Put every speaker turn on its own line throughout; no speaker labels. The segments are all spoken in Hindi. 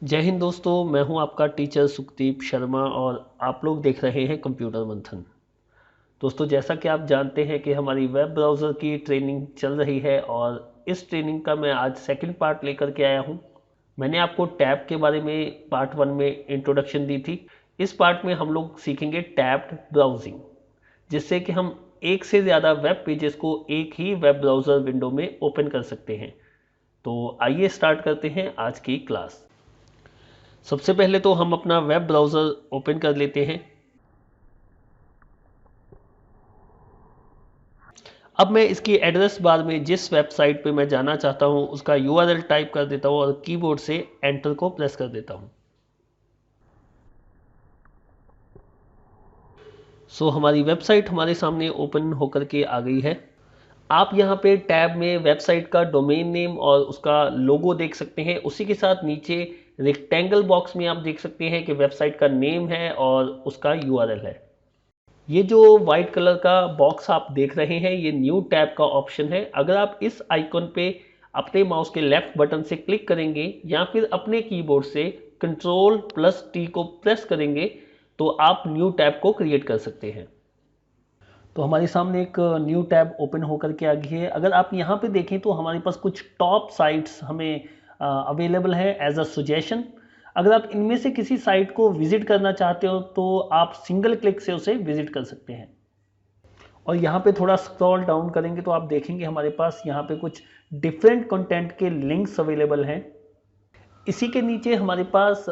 जय हिंद दोस्तों, मैं हूं आपका टीचर सुखदीप शर्मा और आप लोग देख रहे हैं कंप्यूटर मंथन। दोस्तों, जैसा कि आप जानते हैं कि हमारी वेब ब्राउज़र की ट्रेनिंग चल रही है और इस ट्रेनिंग का मैं आज सेकंड पार्ट लेकर के आया हूं। मैंने आपको टैब के बारे में पार्ट 1 में इंट्रोडक्शन दी थी। इस पार्ट में हम लोग सीखेंगे टैब्ड ब्राउजिंग, जिससे कि हम एक से ज़्यादा वेब पेजेस को एक ही वेब ब्राउज़र विंडो में ओपन कर सकते हैं। तो आइए स्टार्ट करते हैं आज की क्लास। सबसे पहले तो हम अपना वेब ब्राउज़र ओपन कर लेते हैं। अब मैं इसकी एड्रेस बार में जिस वेबसाइट पे मैं जाना चाहता हूँ उसका यूआरएल टाइप कर देता हूँ और कीबोर्ड से एंटर को प्रेस कर देता हूँ। सो हमारी वेबसाइट हमारे सामने ओपन होकर के आ गई है। आप यहाँ पे टैब में वेबसाइट का डोमेन नेम और उसका लोगो देख सकते हैं। उसी के साथ नीचे रेक्टेंगल बॉक्स में आप देख सकते हैं कि वेबसाइट का नेम है और उसका यूआरएल है। ये जो वाइट कलर का बॉक्स आप देख रहे हैं ये न्यू टैब का ऑप्शन है। अगर आप इस आइकन पे अपने माउस के लेफ्ट बटन से क्लिक करेंगे या फिर अपने कीबोर्ड से कंट्रोल प्लस टी को प्रेस करेंगे तो आप न्यू टैब को क्रिएट कर सकते हैं। तो हमारे सामने एक न्यू टैब ओपन होकर के आ गई है। अगर आप यहाँ पे देखें तो हमारे पास कुछ टॉप साइट्स हमें अवेलेबल है एज अ सजेशन। अगर आप इनमें से किसी साइट को विजिट करना चाहते हो तो आप सिंगल क्लिक से उसे विजिट कर सकते हैं। और यहाँ पे थोड़ा स्क्रॉल डाउन करेंगे तो आप देखेंगे हमारे पास यहाँ पे कुछ डिफरेंट कंटेंट के लिंक्स अवेलेबल हैं। इसी के नीचे हमारे पास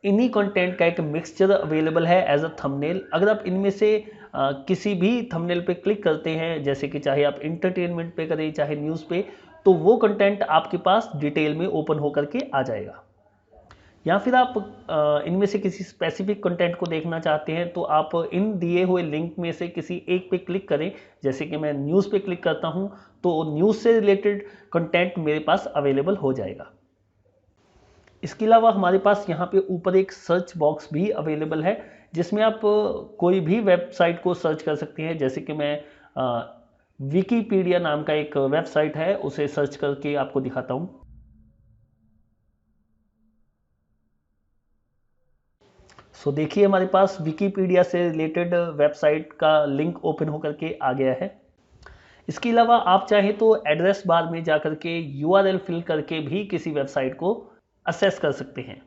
इन्हीं कंटेंट का एक मिक्सचर अवेलेबल है एज अ थंबनेल। अगर आप इनमें से किसी भी थंबनेल पे क्लिक करते हैं, जैसे कि चाहे आप इंटरटेनमेंट पे करें चाहे न्यूज़ पे, तो वो कंटेंट आपके पास डिटेल में ओपन होकर के आ जाएगा। या फिर आप इनमें से किसी स्पेसिफिक कंटेंट को देखना चाहते हैं तो आप इन दिए हुए लिंक में से किसी एक पे क्लिक करें। जैसे कि मैं न्यूज़ पे क्लिक करता हूं तो न्यूज़ से रिलेटेड कंटेंट मेरे पास अवेलेबल हो जाएगा। इसके अलावा हमारे पास यहाँ पे ऊपर एक सर्च बॉक्स भी अवेलेबल है जिसमें आप कोई भी वेबसाइट को सर्च कर सकते हैं। जैसे कि मैं विकीपीडिया नाम का एक वेबसाइट है उसे सर्च करके आपको दिखाता हूँ। सो देखिए हमारे पास विकीपीडिया से रिलेटेड वेबसाइट का लिंक ओपन होकर के आ गया है। इसके अलावा आप चाहें तो एड्रेस बार में जाकर के यूआरएल फिल करके भी किसी वेबसाइट को असेस कर सकते हैं।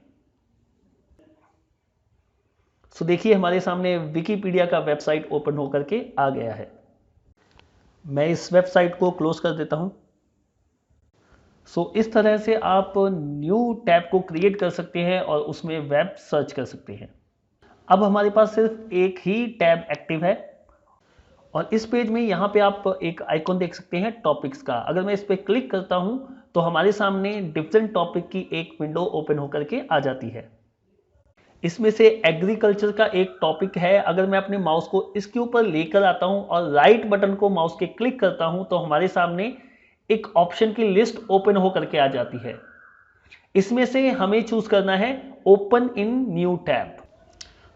सो देखिए हमारे सामने विकीपीडिया का वेबसाइट ओपन होकर के आ गया है। मैं इस वेबसाइट को क्लोज कर देता हूं। सो इस तरह से आप न्यू टैब को क्रिएट कर सकते हैं और उसमें वेब सर्च कर सकते हैं। अब हमारे पास सिर्फ एक ही टैब एक्टिव है और इस पेज में यहाँ पे आप एक आइकॉन देख सकते हैं टॉपिक्स का। अगर मैं इस पर क्लिक करता हूँ तो हमारे सामने डिफरेंट टॉपिक की एक विंडो ओपन होकर के आ जाती है। इसमें से एग्रीकल्चर का एक टॉपिक है। अगर मैं अपने माउस को इसके ऊपर लेकर आता हूं और राइट बटन को माउस के क्लिक करता हूं तो हमारे सामने एक ऑप्शन की लिस्ट ओपन होकर के आ जाती है। इसमें से हमें चूज करना है ओपन इन न्यू टैब।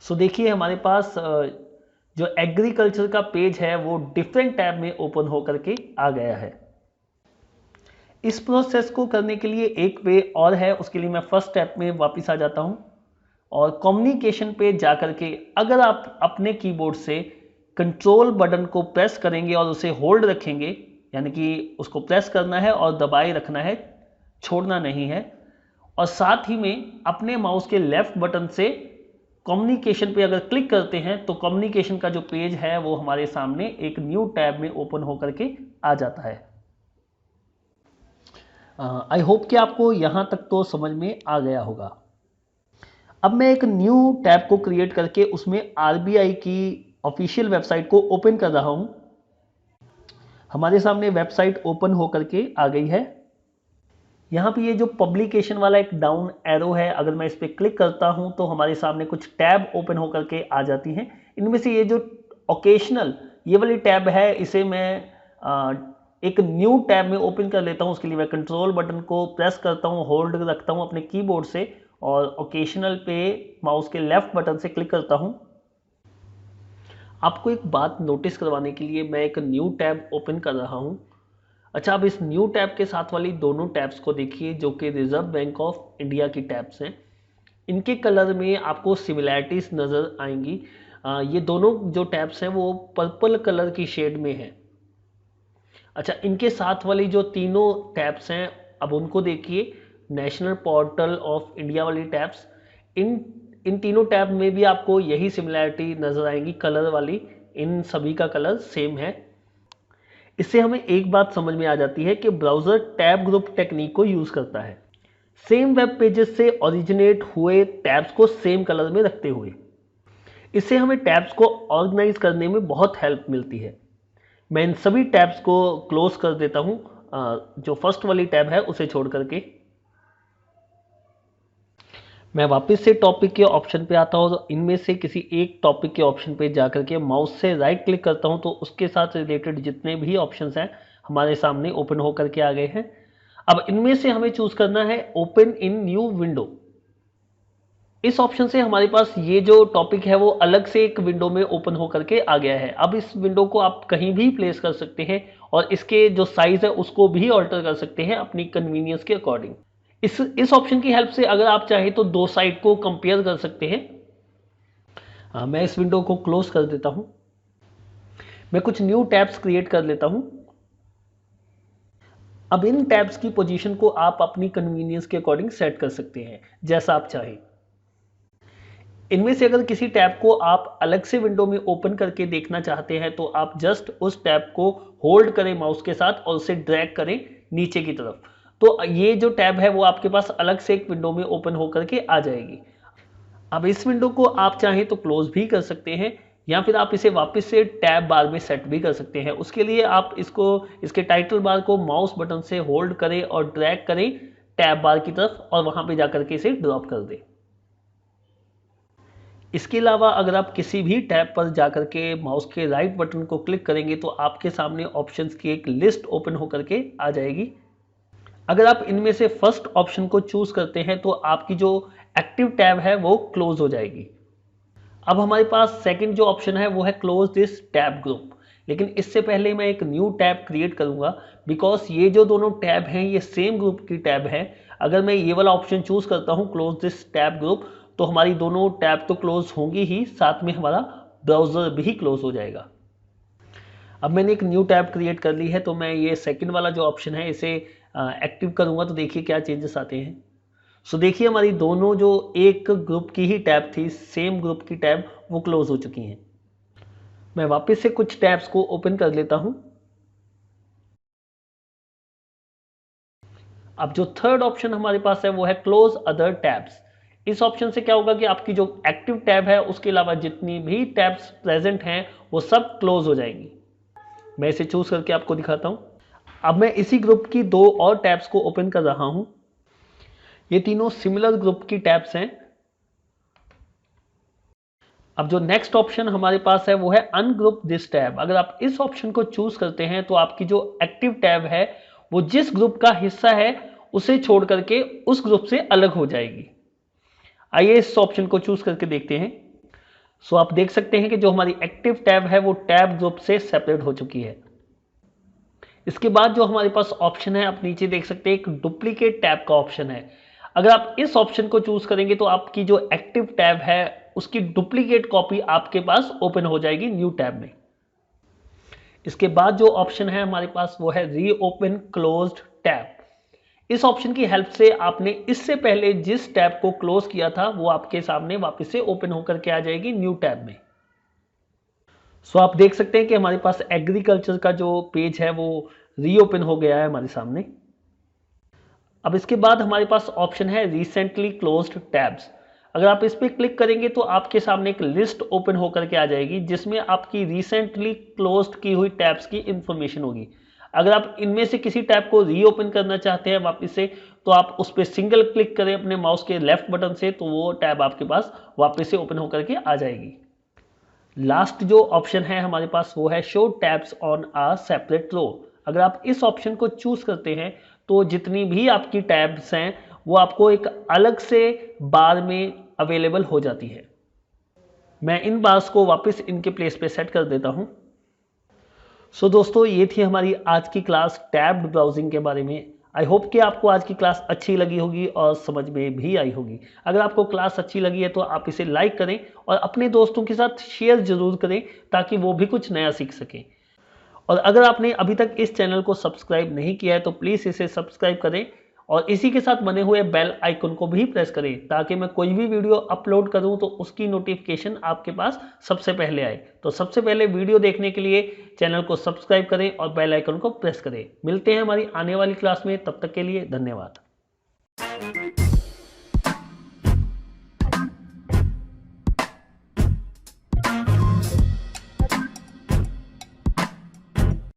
सो देखिए हमारे पास जो एग्रीकल्चर का पेज है वो डिफरेंट टैब में ओपन होकर के आ गया है। इस प्रोसेस को करने के लिए एक वे और है। उसके लिए मैं फर्स्ट स्टेप में वापस आ जाता हूं और कम्युनिकेशन पे जाकर के अगर आप अपने कीबोर्ड से कंट्रोल बटन को प्रेस करेंगे और उसे होल्ड रखेंगे, यानी कि उसको प्रेस करना है और दबाए रखना है, छोड़ना नहीं है, और साथ ही में अपने माउस के लेफ्ट बटन से कम्युनिकेशन पे अगर क्लिक करते हैं तो कम्युनिकेशन का जो पेज है वो हमारे सामने एक न्यू टैब में ओपन होकर के आ जाता है। आई होप कि आपको यहां तक तो समझ में आ गया होगा। अब मैं एक न्यू टैब को क्रिएट करके उसमें आरबीआई की ऑफिशियल वेबसाइट को ओपन कर रहा हूं। हमारे सामने वेबसाइट ओपन होकर के आ गई है। यहाँ पे ये जो पब्लिकेशन वाला एक डाउन एरो है, अगर मैं इस पर क्लिक करता हूं तो हमारे सामने कुछ टैब ओपन होकर के आ जाती हैं। इनमें से ये जो ओकेशनल ये वाली टैब है इसे मैं एक न्यू टैब में ओपन कर लेता हूं। उसके लिए मैं कंट्रोल बटन को प्रेस करता हूं, होल्ड रखता हूं अपने कीबोर्ड से और ओकेशनल पे माउस के लेफ्ट बटन से क्लिक करता हूं। आपको एक बात नोटिस करवाने के लिए मैं एक न्यू टैब ओपन कर रहा हूं। अच्छा, अब इस न्यू टैब के साथ वाली दोनों टैब्स को देखिए जो कि रिजर्व बैंक ऑफ इंडिया की टैब्स हैं। इनके कलर में आपको सिमिलैरिटीज नज़र आएंगी। ये दोनों जो टैब्स हैं वो पर्पल कलर की शेड में हैं। अच्छा, इनके साथ वाली जो तीनों टैब्स हैं अब उनको देखिए, नेशनल पोर्टल ऑफ इंडिया वाली टैब्स। इन इन तीनों टैब में भी आपको यही सिमिलैरिटी नज़र आएंगी कलर वाली। इन सभी का कलर सेम है। इससे हमें एक बात समझ में आ जाती है कि ब्राउज़र टैब ग्रुप टेक्निक को यूज़ करता है, सेम वेब पेजेस से ओरिजिनेट हुए टैब्स को सेम कलर में रखते हुए। इससे हमें टैब्स को ऑर्गेनाइज करने में बहुत हेल्प मिलती है। मैं इन सभी टैब्स को क्लोज कर देता हूं, जो फर्स्ट वाली टैब है उसे छोड़ करके। मैं वापस से टॉपिक के ऑप्शन पे आता हूं, तो इनमें से किसी एक टॉपिक के ऑप्शन पे जाकर के माउस से राइट क्लिक करता हूं तो उसके साथ रिलेटेड जितने भी ऑप्शंस हैं हमारे सामने ओपन होकर के आ गए हैं। अब इनमें से हमें चूज करना है ओपन इन न्यू विंडो। इस ऑप्शन से हमारे पास ये जो टॉपिक है वो अलग से एक विंडो में ओपन होकर के आ गया है। अब इस विंडो को आप कहीं भी प्लेस कर सकते हैं और इसके जो साइज है उसको भी ऑल्टर कर सकते हैं अपनी कन्वीनियंस के अकॉर्डिंग। इस ऑप्शन की हेल्प से अगर आप चाहें तो दो साइड को कंपेयर कर सकते हैं। मैं इस विंडो को क्लोज कर देता हूं। मैं कुछ न्यू टैब्स क्रिएट कर लेता हूं। अब इन टैब्स की पोजीशन को आप अपनी कन्वीनियंस के अकॉर्डिंग सेट कर सकते हैं जैसा आप चाहें। इनमें से अगर किसी टैब को आप अलग से विंडो में ओपन करके देखना चाहते हैं तो आप जस्ट उस टैब को होल्ड करें माउस के साथ और उसे ड्रैग करें नीचे की तरफ, तो ये जो टैब है वो आपके पास अलग से एक विंडो में ओपन होकर के आ जाएगी। अब इस विंडो को आप चाहें तो क्लोज भी कर सकते हैं या फिर आप इसे वापस से टैब बार में सेट भी कर सकते हैं। उसके लिए आप इसके टाइटल बार को माउस बटन से होल्ड करें और ड्रैग करें टैब बार की तरफ और वहां पे जाकर के इसे ड्रॉप कर दें। इसके अलावा अगर आप किसी भी टैब पर जाकर के माउस के राइट बटन को क्लिक करेंगे तो आपके सामने ऑप्शंस की एक लिस्ट ओपन होकर के आ जाएगी। अगर आप इनमें से फर्स्ट ऑप्शन को चूज करते हैं तो आपकी जो एक्टिव टैब है वो क्लोज हो जाएगी। अब हमारे पास सेकंड जो ऑप्शन है वो है क्लोज दिस टैब ग्रुप, लेकिन इससे पहले मैं एक न्यू टैब क्रिएट करूंगा बिकॉज ये जो दोनों टैब हैं ये सेम ग्रुप की टैब है। अगर मैं ये वाला ऑप्शन चूज करता हूं क्लोज दिस टैब ग्रुप तो हमारी दोनों टैब तो क्लोज होंगी ही, साथ में हमारा ब्राउजर भी क्लोज हो जाएगा। अब मैंने एक न्यू टैब क्रिएट कर ली है तो मैं ये सेकंड वाला जो ऑप्शन है इसे एक्टिव करूंगा तो देखिए क्या चेंजेस आते हैं। सो देखिए हमारी दोनों जो एक ग्रुप की ही टैब थी, सेम ग्रुप की टैब, वो क्लोज हो चुकी हैं। मैं वापस से कुछ टैब्स को ओपन कर लेता हूं। अब जो थर्ड ऑप्शन हमारे पास है वो है क्लोज अदर टैब्स। इस ऑप्शन से क्या होगा कि आपकी जो एक्टिव टैब है उसके अलावा जितनी भी टैब्स प्रेजेंट हैं वो सब क्लोज हो जाएंगी। मैं इसे चूज करके आपको दिखाता हूं। अब मैं इसी ग्रुप की दो और टैब्स को ओपन कर रहा हूं। ये तीनों सिमिलर ग्रुप की टैब्स हैं। अब जो नेक्स्ट ऑप्शन हमारे पास है वो है अनग्रुप दिस टैब। अगर आप इस ऑप्शन को चूज करते हैं तो आपकी जो एक्टिव टैब है वो जिस ग्रुप का हिस्सा है उसे छोड़ करके उस ग्रुप से अलग हो जाएगी। आइए इस ऑप्शन को चूज करके देखते हैं। सो आप देख सकते हैं कि जो हमारी एक्टिव टैब है वो टैब ग्रुप से सेपरेट हो चुकी है। इसके बाद जो हमारे पास ऑप्शन है आप नीचे देख सकते हैं एक डुप्लीकेट टैब का ऑप्शन है। अगर आप इस ऑप्शन को चूज करेंगे तो आपकी जो एक्टिव टैब है उसकी डुप्लीकेट कॉपी आपके पास ओपन हो जाएगी न्यू टैब में। इसके बाद जो ऑप्शन है हमारे पास वो है रीओपन क्लोज्ड टैब। इस ऑप्शन की हेल्प से आपने इससे पहले जिस टैब को क्लोज किया था वो आपके सामने वापस से ओपन होकर के आ जाएगी न्यू टैब में। सो आप देख सकते हैं कि हमारे पास एग्रीकल्चर का जो पेज है वो रीओपन हो गया है हमारे सामने। अब इसके बाद हमारे पास ऑप्शन है रिसेंटली क्लोज्ड टैब्स। अगर आप इस पर क्लिक करेंगे तो आपके सामने एक लिस्ट ओपन होकर के आ जाएगी जिसमें आपकी रिसेंटली क्लोज्ड की हुई टैब्स की इंफॉर्मेशन होगी। अगर आप इनमें से किसी टैब को रीओपन करना चाहते हैं वापस से तो आप उस पर सिंगल क्लिक करें अपने माउस के लेफ्ट बटन से तो वो टैब आपके पास वापस से ओपन होकर के आ जाएगी। लास्ट जो ऑप्शन है हमारे पास वो है show tabs on a separate row. अगर आप इस ऑप्शन को चूज करते हैं तो जितनी भी आपकी टैब्स हैं वो आपको एक अलग से बार में अवेलेबल हो जाती है। मैं इन बार्स को वापस इनके प्लेस पे सेट कर देता हूं। सो दोस्तों, ये थी हमारी आज की क्लास टैब्ड ब्राउजिंग के बारे में। आई होप कि आपको आज की क्लास अच्छी लगी होगी और समझ में भी आई होगी। अगर आपको क्लास अच्छी लगी है तो आप इसे लाइक करें और अपने दोस्तों के साथ शेयर जरूर करें ताकि वो भी कुछ नया सीख सकें। और अगर आपने अभी तक इस चैनल को सब्सक्राइब नहीं किया है तो प्लीज़ इसे सब्सक्राइब करें और इसी के साथ बने हुए बेल आइकन को भी प्रेस करें ताकि मैं कोई भी वीडियो अपलोड करूं तो उसकी नोटिफिकेशन आपके पास सबसे पहले आए। तो सबसे पहले वीडियो देखने के लिए चैनल को सब्सक्राइब करें और बेल आइकन को प्रेस करें। मिलते हैं हमारी आने वाली क्लास में, तब तक के लिए धन्यवाद।